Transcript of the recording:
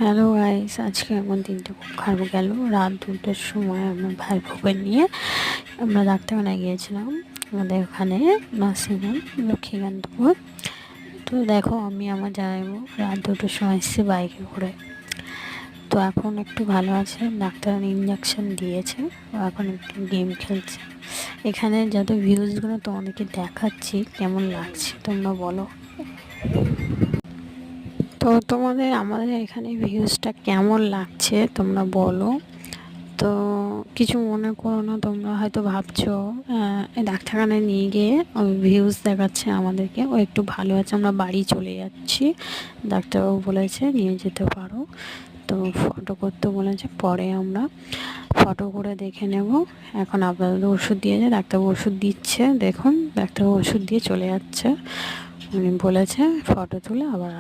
Hello guys, আজকে আমার দিনটা খুব খারাপ গেল। রাত 2টার সময় আমার ভাইপোকে নিয়ে আমরা ডাক্তারখানায় গিয়েছিলাম। আমাদের ওখানে নার্সিংহোম লক্ষ্মীকান্তপুর। তো দেখো, আমি আমার জামাইবাবু রাত 2টার সময় এসেছি বাইকে করে। তো এখন একটু ভালো আছে, ডাক্তার ইঞ্জেকশন দিয়েছে। ও এখন একটু গেম খেলছে। এখানে যত ভিউজগুলো তোমাদেরকে দেখাচ্ছি, কেমন লাগছে তোমরা বলো। তো তোমাদের আমাদের এখানে ভিউজটা কেমন লাগছে তোমরা বলো। তো কিছু মনে করো না, তোমরা হয়তো ভাবছো এই ডাক্তারখানায় নিয়ে গিয়ে ভিউজ দেখাচ্ছে আমাদেরকে, ও একটু ভালো আছে, আমরা বাড়ি চলে যাচ্ছি। ডাক্তারবাবু বলেছে নিয়ে যেতে পারো। তো ফটো করতে বলেছে, পরে আমরা ফটো করে দেখে নেব। এখন আপাতত ওষুধ দিয়েছে, ডাক্তারবাবু ওষুধ দিচ্ছে, দেখুন ডাক্তারবাবু ওষুধ দিয়ে চলে যাচ্ছে। উনি বলেছে ফটো তুলে আবার